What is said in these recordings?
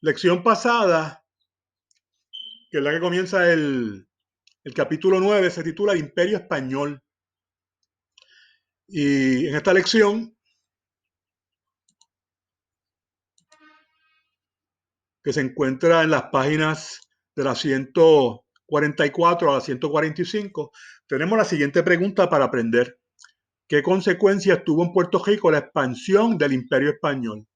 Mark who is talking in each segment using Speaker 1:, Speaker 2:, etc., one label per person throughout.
Speaker 1: Lección pasada, que es la que comienza el capítulo 9, se titula El Imperio Español. Y en esta lección, que se encuentra en las páginas de la 144 a la 145, tenemos la siguiente pregunta para aprender. ¿Qué consecuencias tuvo en Puerto Rico la expansión del Imperio Español?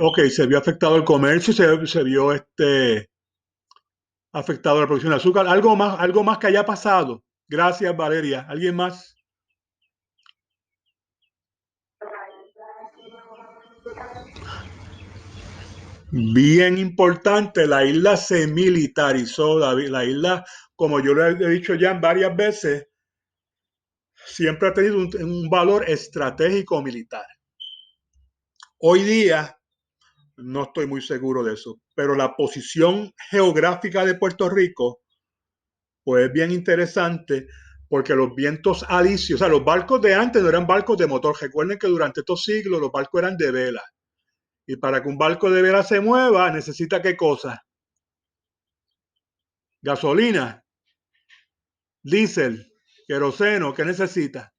Speaker 1: Ok, se vio afectado el comercio, se vio afectado la producción de azúcar. Algo más que haya pasado. Gracias, Valeria. ¿Alguien más? Bien importante, la isla se militarizó. La isla, como yo lo he dicho ya varias veces, siempre ha tenido un valor estratégico militar. Hoy día, no estoy muy seguro de eso, pero la posición geográfica de Puerto Rico, pues es bien interesante porque los vientos alisios, o sea, los barcos de antes no eran barcos de motor. Recuerden que durante estos siglos los barcos eran de vela. Y para que un barco de vela se mueva, necesita qué cosa? Gasolina, diésel, queroseno, ¿qué necesita?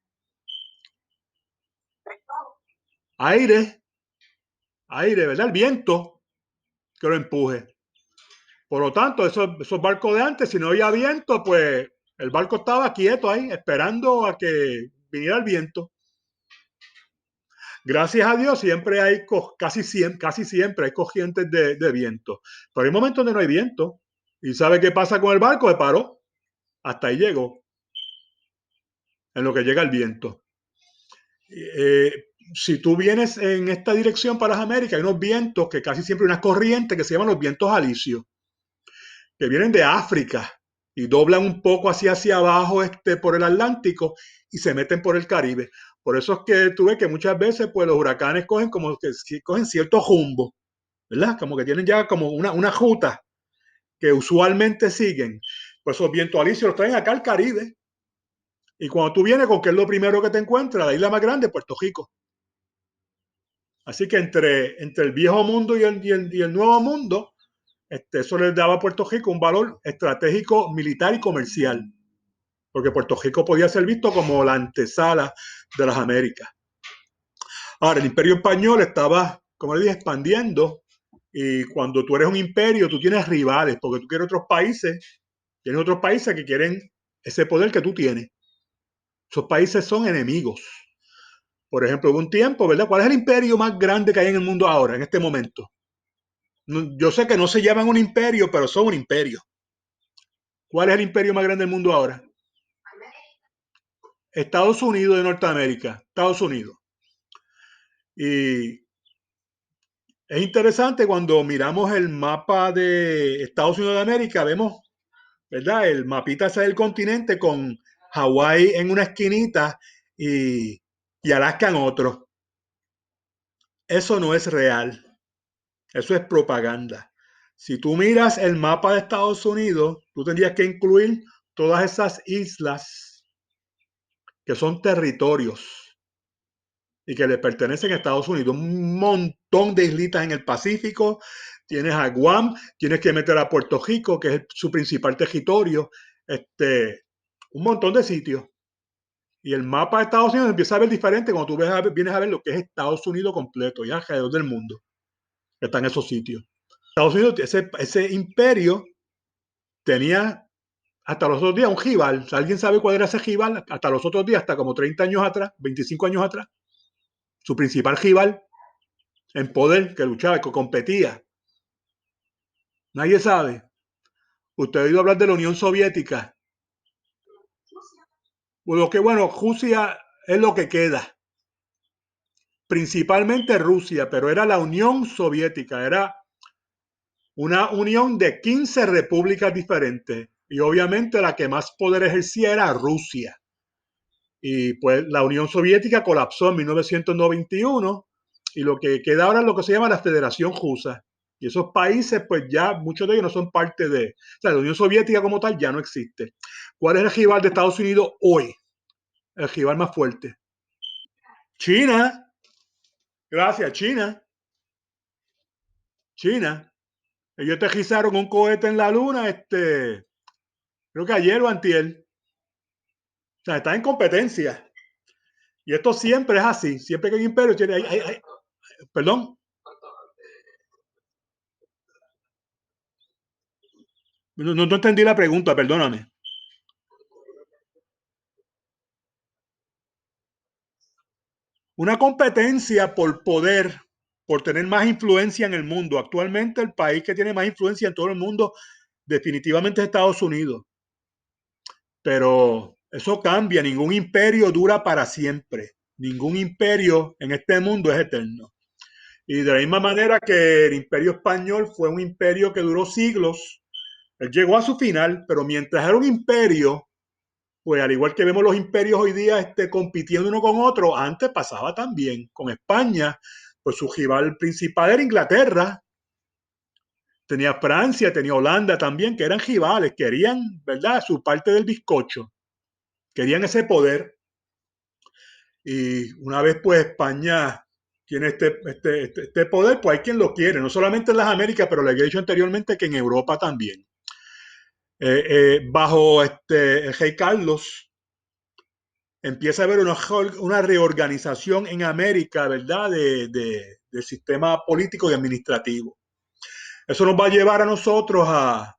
Speaker 1: Aire, aire, ¿verdad? El viento que lo empuje. Por lo tanto, esos barcos de antes, si no había viento, pues el barco estaba quieto ahí, esperando a que viniera el viento. Gracias a Dios, siempre hay, casi siempre hay corrientes de viento. Pero hay momentos donde no hay viento. ¿Y sabe qué pasa con el barco? Se paró. Hasta ahí llegó, en lo que llega el viento. Eh, si tú vienes en esta dirección para las Américas, hay unos vientos que casi siempre hay unas corrientes que se llaman los vientos alisios, que vienen de África y doblan un poco hacia abajo por el Atlántico y se meten por el Caribe. Por eso es que tú ves que muchas veces pues, los huracanes cogen como que cogen cierto rumbo, ¿verdad? Como que tienen ya como una ruta que usualmente siguen. Pues esos vientos alisios los traen acá al Caribe. Y cuando tú vienes, ¿con qué es lo primero que te encuentras? La isla más grande, Puerto Rico. Así que entre el viejo mundo y el nuevo mundo, eso les daba a Puerto Rico un valor estratégico, militar y comercial, porque Puerto Rico podía ser visto como la antesala de las Américas. Ahora, el imperio español estaba, como le dije, expandiendo, y cuando tú eres un imperio, tú tienes rivales, porque tú tienes otros países que quieren ese poder que tú tienes. Esos países son enemigos. Por ejemplo, hubo un tiempo, ¿verdad? ¿Cuál es el imperio más grande que hay en el mundo ahora, en este momento? Yo sé que no se llaman un imperio, pero son un imperio. ¿Cuál es el imperio más grande del mundo ahora? Estados Unidos de Norteamérica. Estados Unidos. Y es interesante cuando miramos el mapa de Estados Unidos de América, vemos, ¿verdad? El mapita ese del continente con Hawái en una esquinita y Alaska en otro. Eso no es real. Eso es propaganda. Si tú miras el mapa de Estados Unidos, tú tendrías que incluir todas esas islas que son territorios y que le pertenecen a Estados Unidos. Un montón de islitas en el Pacífico. Tienes a Guam, tienes que meter a Puerto Rico, que es su principal territorio. Un montón de sitios. Y el mapa de Estados Unidos empieza a ver diferente cuando tú vienes a ver lo que es Estados Unidos completo, ya alrededor del mundo, que está en esos sitios. Estados Unidos, ese imperio tenía hasta los otros días un rival. ¿Alguien sabe cuál era ese rival? Hasta los otros días, hasta como 30 años atrás, 25 años atrás. Su principal rival en poder que luchaba, que competía. Nadie sabe. Usted ha oído hablar de la Unión Soviética. Lo que bueno, Rusia es lo que queda. Principalmente Rusia, pero era la Unión Soviética. Era una unión de 15 repúblicas diferentes. Y obviamente la que más poder ejercía era Rusia. Y pues la Unión Soviética colapsó en 1991 y lo que queda ahora es lo que se llama la Federación Rusa. Y esos países, pues ya muchos de ellos no son parte de... O sea, la Unión Soviética como tal ya no existe. ¿Cuál es el rival de Estados Unidos hoy? El rival más fuerte. China. Gracias, China. China. Ellos aterrizaron un cohete en la luna, creo que ayer o antier. O sea, está en competencia. Y esto siempre es así. Siempre que hay imperio, tiene, perdón, no entendí la pregunta, perdóname. Una competencia por poder, por tener más influencia en el mundo. Actualmente el país que tiene más influencia en todo el mundo definitivamente es Estados Unidos. Pero eso cambia, ningún imperio dura para siempre. Ningún imperio en este mundo es eterno. Y de la misma manera que el imperio español fue un imperio que duró siglos, él llegó a su final, pero mientras era un imperio, pues al igual que vemos los imperios hoy día compitiendo uno con otro, antes pasaba también con España, pues su rival principal era Inglaterra, tenía Francia, tenía Holanda también, que eran rivales, querían, ¿verdad?, su parte del bizcocho, querían ese poder. Y una vez pues España tiene este poder, pues hay quien lo quiere, no solamente en las Américas, pero le he dicho anteriormente que en Europa también. Bajo el rey Carlos empieza a haber una reorganización en América, ¿verdad?, del sistema político y administrativo. Eso nos va a llevar a nosotros a,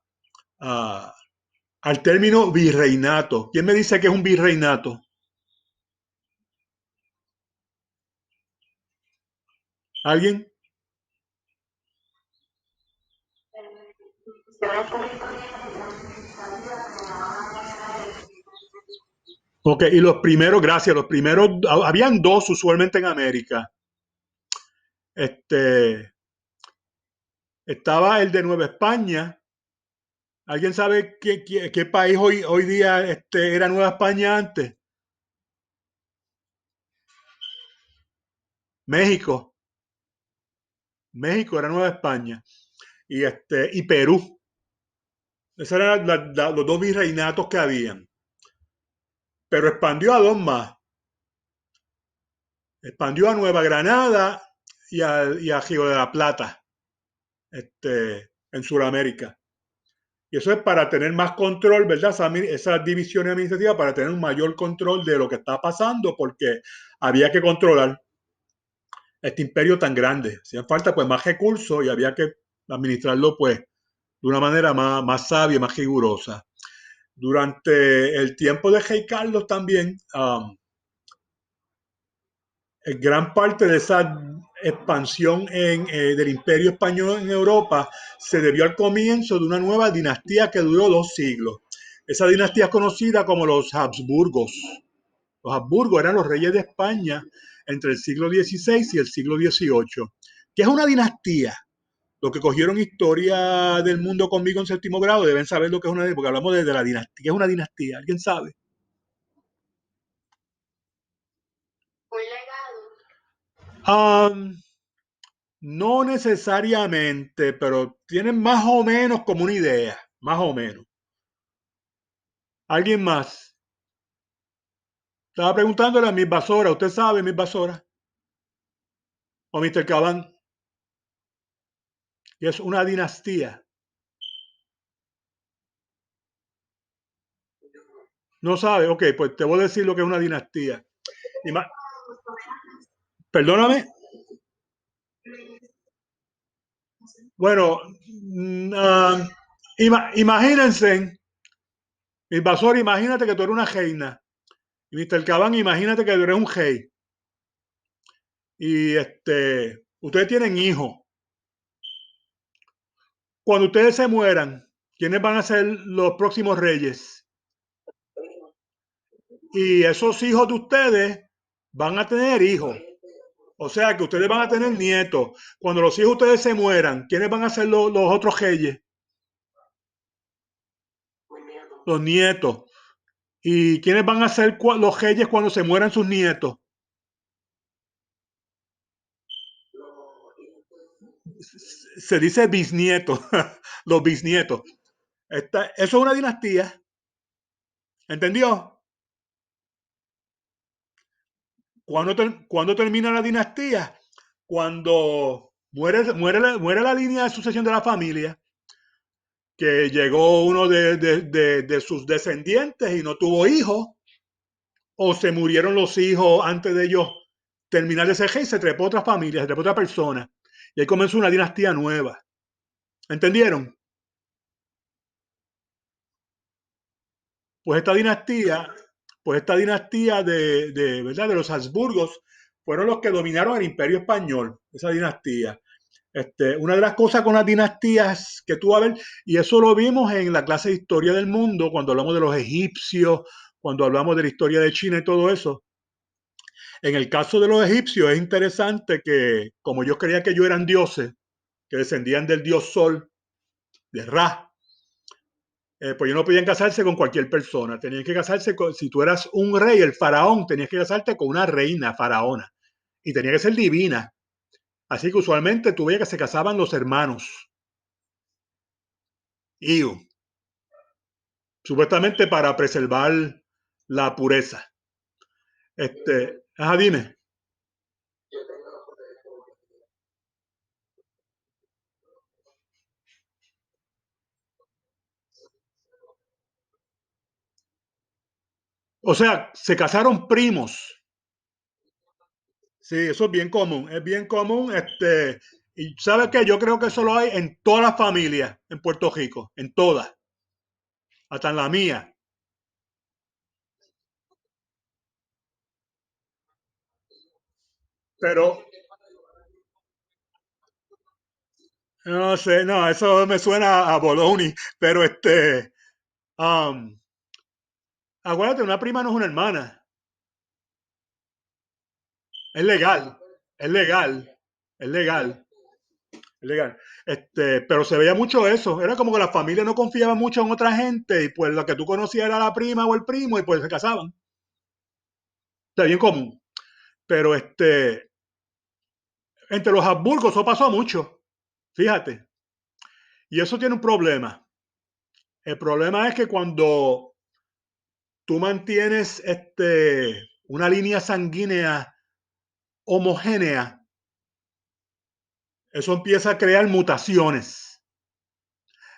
Speaker 1: al término virreinato. ¿Quién me dice que es un virreinato? ¿Alguien? Ok, y los primeros, gracias, los primeros, habían dos usualmente en América. Este, estaba el de Nueva España. ¿Alguien sabe qué país hoy día era Nueva España antes? México. México era Nueva España. Y Perú. Esos eran los dos virreinatos que habían. Pero expandió a dos más. Expandió a Nueva Granada y a Río de la Plata, en Sudamérica. Y eso es para tener más control, ¿verdad? Esas divisiones administrativas para tener un mayor control de lo que está pasando, porque había que controlar este imperio tan grande. Hacían falta pues más recursos y había que administrarlo pues de una manera más sabia, más rigurosa. Durante el tiempo de Rey Carlos también, gran parte de esa expansión del imperio español en Europa se debió al comienzo de una nueva dinastía que duró 2 siglos. Esa dinastía es conocida como los Habsburgos. Los Habsburgos eran los reyes de España entre el siglo XVI y el siglo XVIII. ¿Qué es una dinastía? Los que cogieron historia del mundo conmigo en séptimo grado deben saber lo que es una dinastía, porque hablamos de la dinastía. ¿Qué es una dinastía? ¿Alguien sabe? Um, no necesariamente, pero tienen más o menos como una idea, más o menos. ¿Alguien más? Estaba preguntándole a Miss Basora, ¿usted sabe, Miss Basora? O Mr. Cabán, que es una dinastía. No sabe, ok, pues te voy a decir lo que es una dinastía. Ima- Perdóname. Bueno, imagínense, Miss Basora, imagínate que tú eres una reina. Y Mr. Cabán, imagínate que tú eres un rey. Y ustedes tienen hijos. Cuando ustedes se mueran, ¿quiénes van a ser los próximos reyes? Y esos hijos de ustedes van a tener hijos. O sea que ustedes van a tener nietos. Cuando los hijos de ustedes se mueran, ¿quiénes van a ser los otros reyes? Los nietos. ¿Y quiénes van a ser los reyes cuando se mueran sus nietos? Se dice bisnietos, los bisnietos. Eso es una dinastía. ¿Entendió? ¿Cuándo termina la dinastía? Cuando muere la línea de sucesión de la familia, que llegó uno de sus descendientes y no tuvo hijos, o se murieron los hijos antes de ellos terminar ese rey, se trepó otra familia, se trepó otra persona. Y ahí comenzó una dinastía nueva. ¿Entendieron? Pues esta dinastía, pues esta dinastía ¿verdad? De los Habsburgos fueron los que dominaron el Imperio Español, esa dinastía. Una de las cosas con las dinastías que tú vas a ver, y eso lo vimos en la clase de historia del mundo, cuando hablamos de los egipcios, cuando hablamos de la historia de China y todo eso. En el caso de los egipcios es interesante que, como yo creía que ellos eran dioses, que descendían del dios Sol, de Ra, pues ellos no podían casarse con cualquier persona. Tenían que casarse con, si tú eras un rey, el faraón, tenías que casarte con una reina faraona. Y tenía que ser divina. Así que usualmente tú veías que se casaban los hermanos. Y supuestamente para preservar la pureza. Dime. O sea, se casaron primos. Sí, eso es bien común, y sabes que yo creo que eso lo hay en todas las familias en Puerto Rico, en todas, hasta en la mía. Pero no sé, no, eso me suena a Bologna, pero um, acuérdate, una prima no es una hermana, es legal, es legal, es legal, es legal. Pero se veía mucho eso, era como que la familia no confiaba mucho en otra gente y pues la que tú conocías era la prima o el primo y pues se casaban. Está bien común. Pero entre los Habsburgos eso pasó mucho, fíjate. Y eso tiene un problema. El problema es que cuando tú mantienes una línea sanguínea homogénea, eso empieza a crear mutaciones.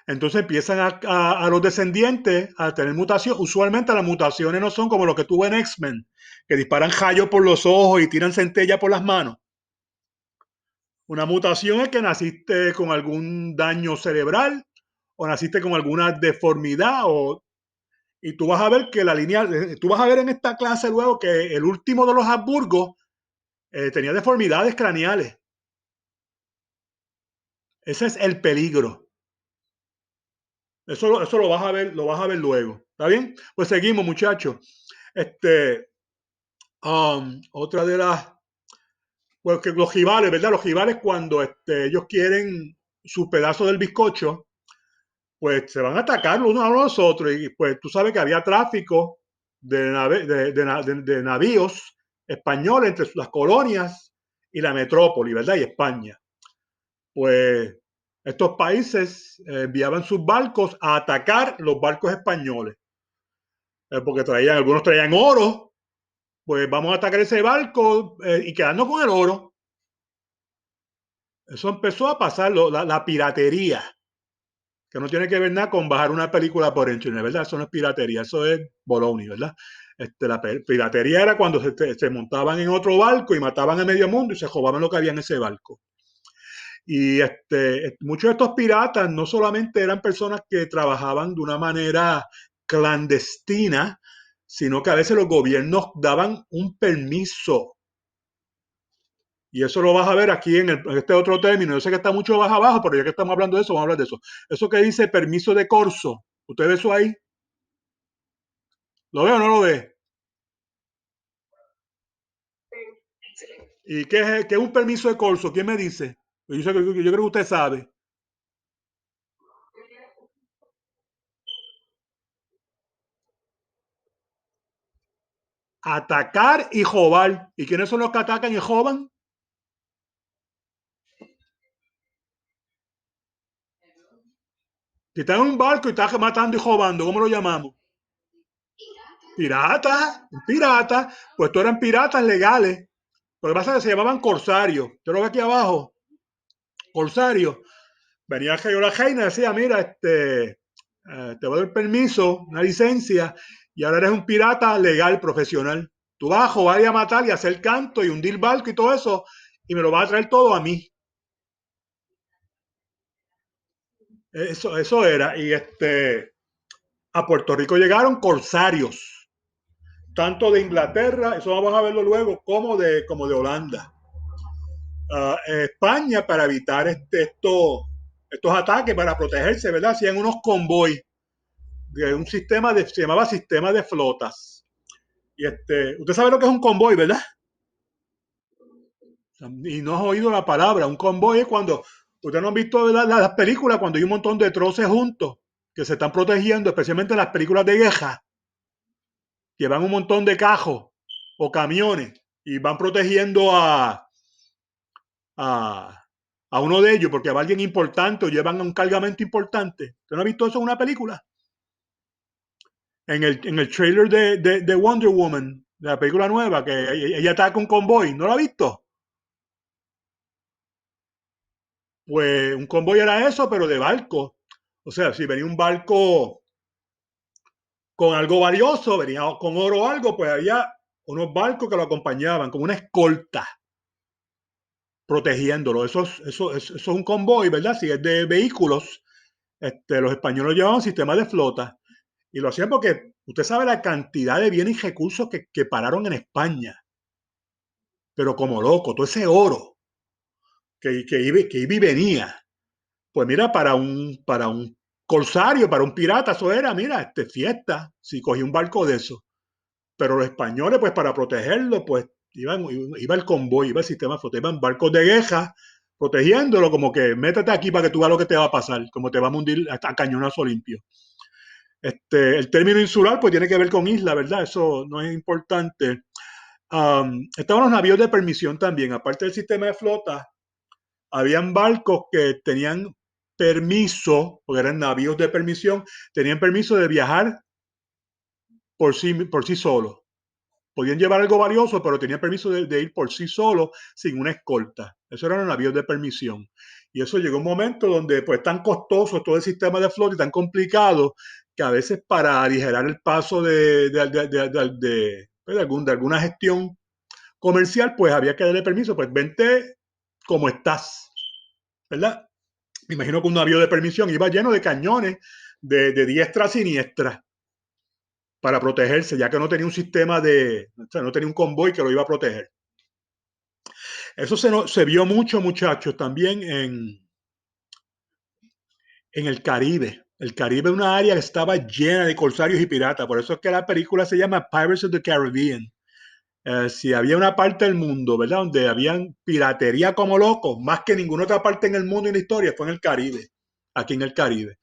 Speaker 1: Entonces empiezan a los descendientes a tener mutaciones. Usualmente las mutaciones no son como lo que tuvo en X-Men, que disparan rayos por los ojos y tiran centella por las manos. Una mutación es que naciste con algún daño cerebral o naciste con alguna deformidad y tú vas a ver que la línea, tú vas a ver en esta clase luego que el último de los Habsburgos tenía deformidades craneales. Ese es el peligro. Eso lo vas a ver luego. ¿Está bien? Pues seguimos, muchachos. Otra de las, pues que los jibales, ¿verdad? Los jibales cuando ellos quieren su pedazo del bizcocho, pues se van a atacar los unos a los otros. Y pues tú sabes que había tráfico de navíos españoles entre las colonias y la metrópoli, ¿verdad? Y España. Pues estos países enviaban sus barcos a atacar los barcos españoles, porque algunos traían oro, pues vamos a atacar ese barco y quedarnos con el oro. Eso empezó a pasar, la piratería, que no tiene que ver nada con bajar una película por internet, ¿verdad? Eso no es piratería, eso es Bologna, ¿verdad? La piratería era cuando se montaban en otro barco y mataban a medio mundo y se robaban lo que había en ese barco. Y muchos de estos piratas no solamente eran personas que trabajaban de una manera clandestina, sino que a veces los gobiernos daban un permiso. Y eso lo vas a ver aquí en este otro término. Yo sé que está mucho más abajo, pero ya que estamos hablando de eso, vamos a hablar de eso. Eso que dice permiso de corso. ¿Usted ve eso ahí? ¿Lo ve o no lo ve? ¿Y qué es un permiso de corso? ¿Quién me dice? Yo creo que usted sabe. Atacar y jobar. ¿Y quiénes son los que atacan y joban? Si está en un barco y está matando y jobando, ¿cómo lo llamamos? Piratas, piratas, pues todos eran piratas legales. Lo que pasa es que se llamaban corsarios. Yo lo veo aquí abajo, corsarios. Venía el rey o la reina y decía, mira, te voy a dar permiso, una licencia, y ahora eres un pirata legal, profesional. Tú vas a jugar y a matar y a hacer canto y hundir barco y todo eso, y me lo vas a traer todo a mí. Eso era. Y a Puerto Rico llegaron corsarios, tanto de Inglaterra, eso vamos a verlo luego, como de Holanda. España, para evitar estos ataques, para protegerse, ¿verdad? Hacían unos convoys de un se llamaba sistema de flotas. Y usted sabe lo que es un convoy, ¿verdad? Y no has oído la palabra. Un convoy es cuando, ustedes no han visto las películas, cuando hay un montón de troces juntos que se están protegiendo, especialmente en las películas de guerra, que van un montón de cajos o camiones y van protegiendo a, a uno de ellos porque va alguien importante o llevan un cargamento importante. ¿Usted no ha visto eso en una película? En el trailer de Wonder Woman, de la película nueva, que ella ataca un convoy, ¿no lo ha visto? Pues un convoy era eso, pero de barco. O sea, si venía un barco con algo valioso, venía con oro o algo, pues había unos barcos que lo acompañaban, como una escolta, protegiéndolo. Eso es un convoy, ¿verdad? Si es de vehículos, los españoles llevaban sistemas de flota y lo hacían porque usted sabe la cantidad de bienes y recursos que pararon en España, pero como loco, todo ese oro que iba y venía. Pues mira, para un corsario, para un pirata, eso era, mira, fiesta, si cogía un barco de eso. Pero los españoles, pues para protegerlo, pues iba el convoy, iba el sistema de flota, iban barcos de guerra protegiéndolo, como que métete aquí para que tú veas lo que te va a pasar, como te va a hundir a cañonazo limpio. El término insular, pues tiene que ver con isla, ¿verdad? Eso no es importante. Estaban los navíos de permisión también, aparte del sistema de flota, habían barcos que tenían permiso, porque eran navíos de permisión, tenían permiso de viajar por sí solos. Podían llevar algo valioso, pero tenían permiso de ir por sí solos sin una escolta. Eso eran los navíos de permisión. Y eso llegó un momento donde pues tan costoso todo el sistema de flota y tan complicado que a veces para aligerar el paso de alguna gestión comercial, pues había que darle permiso, pues vente como estás, ¿verdad? Me imagino que un navío de permisión iba lleno de cañones de diestra a siniestra para protegerse, ya que no tenía un sistema o sea, no tenía un convoy que lo iba a proteger. Eso se vio mucho, muchachos, también en el Caribe. El Caribe es una área que estaba llena de corsarios y piratas, por eso es que la película se llama Pirates of the Caribbean. Si había una parte del mundo, ¿verdad? Donde habían piratería como locos, más que ninguna otra parte en el mundo y en la historia, fue en el Caribe, aquí en el Caribe.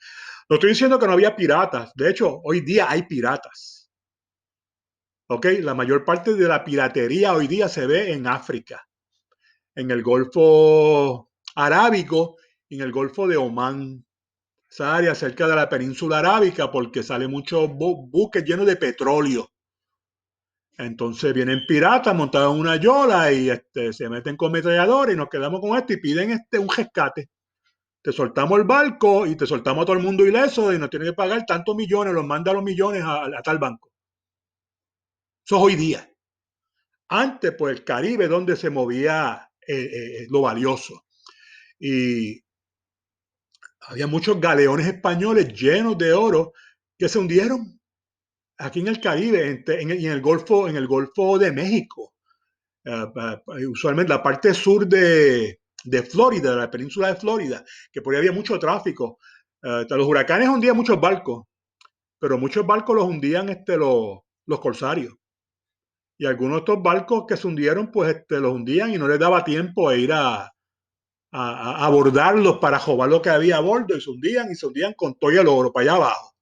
Speaker 1: No estoy diciendo que no había piratas. De hecho, hoy día hay piratas. ¿Ok? La mayor parte de la piratería hoy día se ve en África, en el Golfo Arábico y en el Golfo de Omán. Esa área cerca de la península arábica porque sale muchos buques llenos de petróleo. Entonces vienen piratas montados en una yola y se meten con metralladores y nos quedamos con esto y piden un rescate. Te soltamos el barco y te soltamos a todo el mundo ileso y nos tienen que pagar tantos millones, los manda los millones a tal banco. Eso es hoy día. Antes, pues el Caribe, donde se movía lo valioso. Y había muchos galeones españoles llenos de oro que se hundieron aquí en el Caribe y en el Golfo de México. Usualmente la parte sur de Florida, de la península de Florida, que por ahí había mucho tráfico. Los huracanes hundían muchos barcos, pero muchos barcos los hundían los corsarios. Y algunos de estos barcos que se hundieron, pues los hundían y no les daba tiempo a ir a abordarlos para robar lo que había a bordo y se hundían con todo el oro para allá abajo.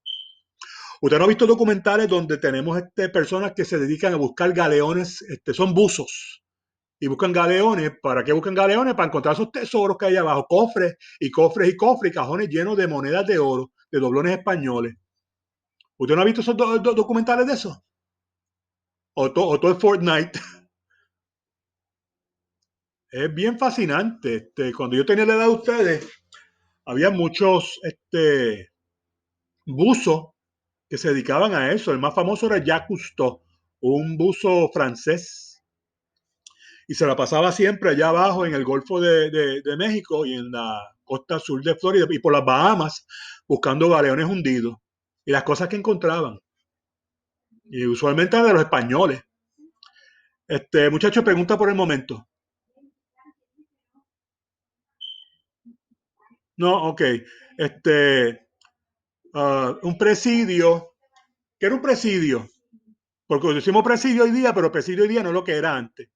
Speaker 1: Usted no ha visto documentales donde tenemos personas que se dedican a buscar galeones, son buzos y buscan galeones. ¿Para qué buscan galeones? Para encontrar esos tesoros que hay abajo, cofres y cofres y cofres y cajones llenos de monedas de oro, de doblones españoles. ¿Usted no ha visto esos documentales de eso? o todo es Fortnite. Es bien fascinante. Cuando yo tenía la edad de ustedes, había muchos buzos que se dedicaban a eso. El más famoso era Jacques Cousteau, un buzo francés, y se la pasaba siempre allá abajo en el Golfo de México y en la costa sur de Florida y por las Bahamas buscando galeones hundidos y las cosas que encontraban. Y usualmente de los españoles. Muchacho, pregunta por el momento. No, ok. Este, un presidio. ¿Qué era un presidio? Porque decimos presidio hoy día, pero presidio hoy día no es lo que era antes.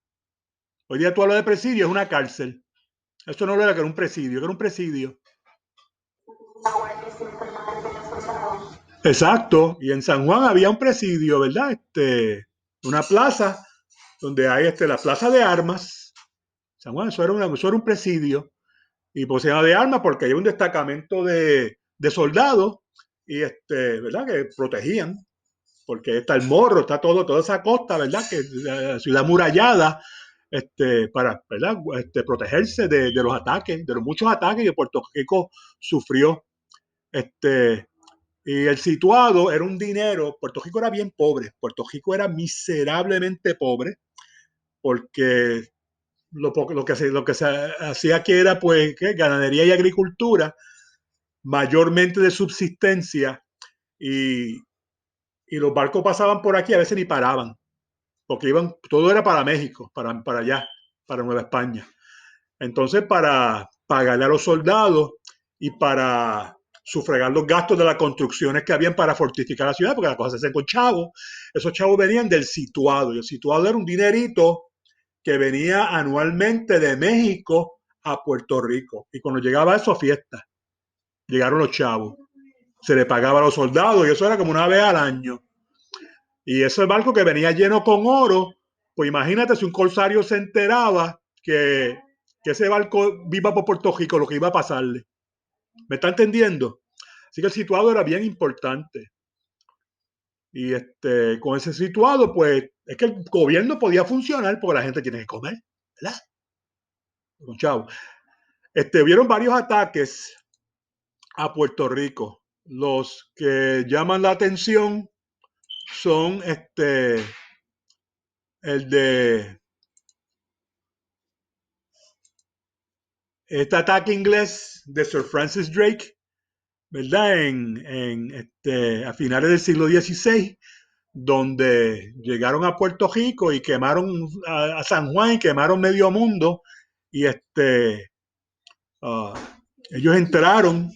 Speaker 1: Hoy día tú hablas de presidio, es una cárcel. Eso no lo era que era un presidio, que era un presidio. Exacto. Y en San Juan había un presidio, ¿verdad? Una plaza donde hay la plaza de armas. San Juan, eso era un presidio. Y pues se llama de armas porque hay un destacamento de soldados y ¿verdad? Que protegían. Porque está el Morro, está toda esa costa, ¿verdad? Que la ciudad murallada, para, ¿verdad? Protegerse de los ataques, de los muchos ataques que Puerto Rico sufrió. Este, y el situado era un dinero, Puerto Rico era bien pobre, Puerto Rico era miserablemente pobre, porque lo que se hacía aquí era pues ¿qué? Ganadería y agricultura, mayormente de subsistencia, y, y los barcos pasaban por aquí, a veces ni paraban, porque todo era para México, para allá, para Nueva España. Entonces, para pagarle a los soldados y para sufragar los gastos de las construcciones que habían para fortificar la ciudad, porque las cosas se hacen con chavos, esos chavos venían del situado, y el situado era un dinerito que venía anualmente de México a Puerto Rico. Y cuando llegaba eso, fiesta, llegaron los chavos, se le pagaba a los soldados, y eso era como una vez al año. Y ese barco que venía lleno con oro, pues imagínate si un corsario se enteraba que ese barco viva por Puerto Rico, lo que iba a pasarle. ¿Me está entendiendo? Así que el situado era bien importante. Y con ese situado, pues es que el gobierno podía funcionar porque la gente tiene que comer, ¿verdad? Con chavo. Vieron varios ataques a Puerto Rico. Los que llaman la atención son el de este ataque inglés de Sir Francis Drake, ¿verdad? A finales del siglo XVI, donde llegaron a Puerto Rico y quemaron a San Juan y quemaron medio mundo. Y uh, ellos entraron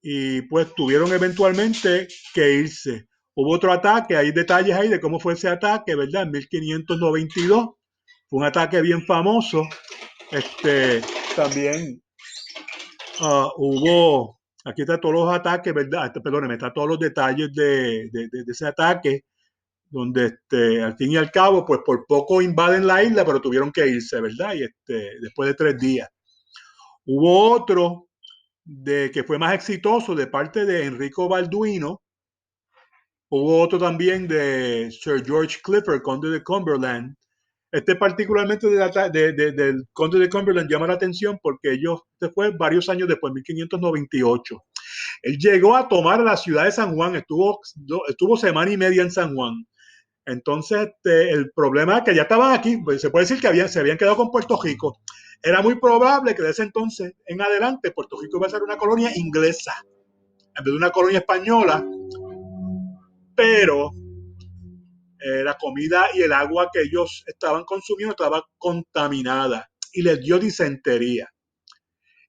Speaker 1: y pues tuvieron eventualmente que irse. Hubo otro ataque, hay detalles ahí de cómo fue ese ataque, ¿verdad? En 1592 fue un ataque bien famoso. También aquí está todos los ataques, ¿verdad? Perdóneme, está todos los detalles de ese ataque, donde al fin y al cabo, pues por poco invaden la isla, pero tuvieron que irse, ¿verdad? Y después de 3 días. Hubo otro que fue más exitoso de parte de Enrico Balduino. Hubo otro también de Sir George Clifford, conde de Cumberland. Particularmente del conde de Cumberland llama la atención porque este fue varios años después, 1598. Él llegó a tomar la ciudad de San Juan, estuvo semana y media en San Juan. Entonces, el problema es que ya estaban aquí, pues se puede decir que se habían quedado con Puerto Rico. Era muy probable que de ese entonces en adelante Puerto Rico iba a ser una colonia inglesa en vez de una colonia española, pero la comida y el agua que ellos estaban consumiendo estaba contaminada y les dio disentería.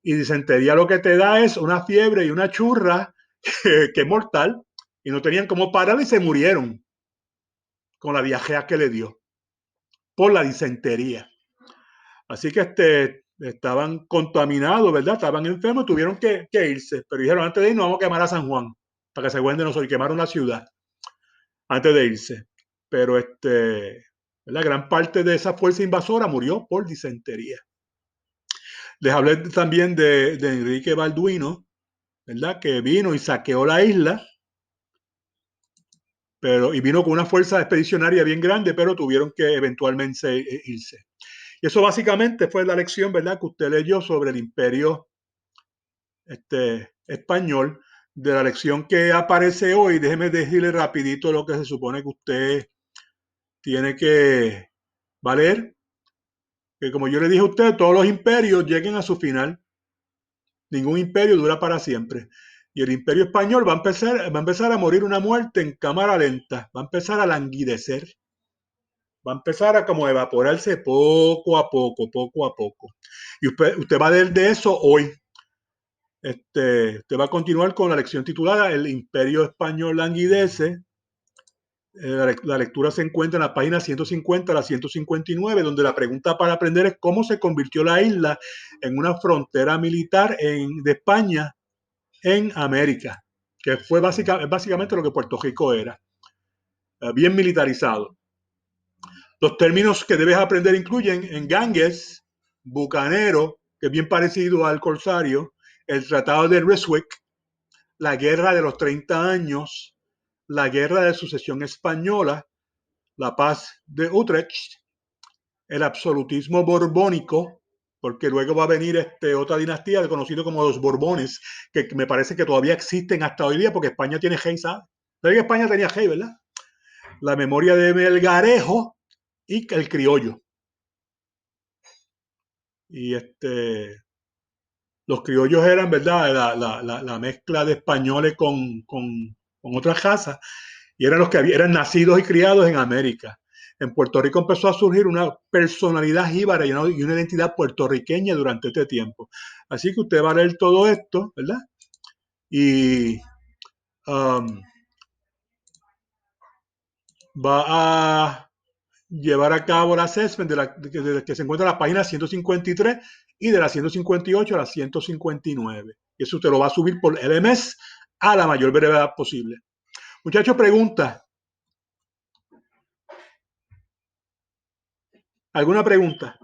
Speaker 1: Y disentería lo que te da es una fiebre y una churra que es mortal, y no tenían cómo parar y se murieron con la diarrea que le dio por la disentería. Así que estaban contaminados, ¿verdad? Estaban enfermos, tuvieron que irse, pero dijeron antes de irnos vamos a quemar a San Juan para que se acuerden de nosotros, y quemaron la ciudad antes de irse. Pero la gran parte de esa fuerza invasora murió por disentería. Les hablé también de Enrique Balduino, ¿verdad? Que vino y saqueó la isla. pero, y vino con una fuerza expedicionaria bien grande, pero tuvieron que eventualmente irse. Y eso básicamente fue la lección, ¿verdad?, que usted leyó sobre el imperio español. De la lección que aparece hoy, déjeme decirle rapidito lo que se supone que usted tiene que valer, que como yo le dije a usted, todos los imperios lleguen a su final. Ningún imperio dura para siempre. Y el imperio español va a empezar a morir una muerte en cámara lenta, va a empezar a languidecer, va a empezar a como evaporarse poco a poco, poco a poco. Y usted va a ver de eso hoy. Usted va a continuar con la lección titulada El Imperio Español languidece. La lectura se encuentra en la página 150 a la 159, donde la pregunta para aprender es cómo se convirtió la isla en una frontera militar de España en América, que fue básicamente lo que Puerto Rico era, bien militarizado. Los términos que debes aprender incluyen engangues, bucanero, que es bien parecido al corsario, el Tratado de Ryswick, la Guerra de los 30 años, la Guerra de Sucesión Española, la Paz de Utrecht, el absolutismo borbónico, porque luego va a venir otra dinastía conocida como los Borbones, que me parece que todavía existen hasta hoy día, porque España tiene rey, ¿sabes? ¿Sabes que España tenía rey, verdad? La memoria de Melgarejo y el criollo. Y los criollos eran, ¿verdad?, la mezcla de españoles con otras razas, y eran los que eran nacidos y criados en América. En Puerto Rico empezó a surgir una personalidad jíbara y una identidad puertorriqueña durante este tiempo. Así que usted va a leer todo esto, ¿verdad? Y um, va a llevar a cabo el assessment que se encuentra en la página 153 y de la 158 a la 159. Y eso usted lo va a subir por LMS a la mayor brevedad posible. Muchachos, pregunta. ¿Alguna pregunta?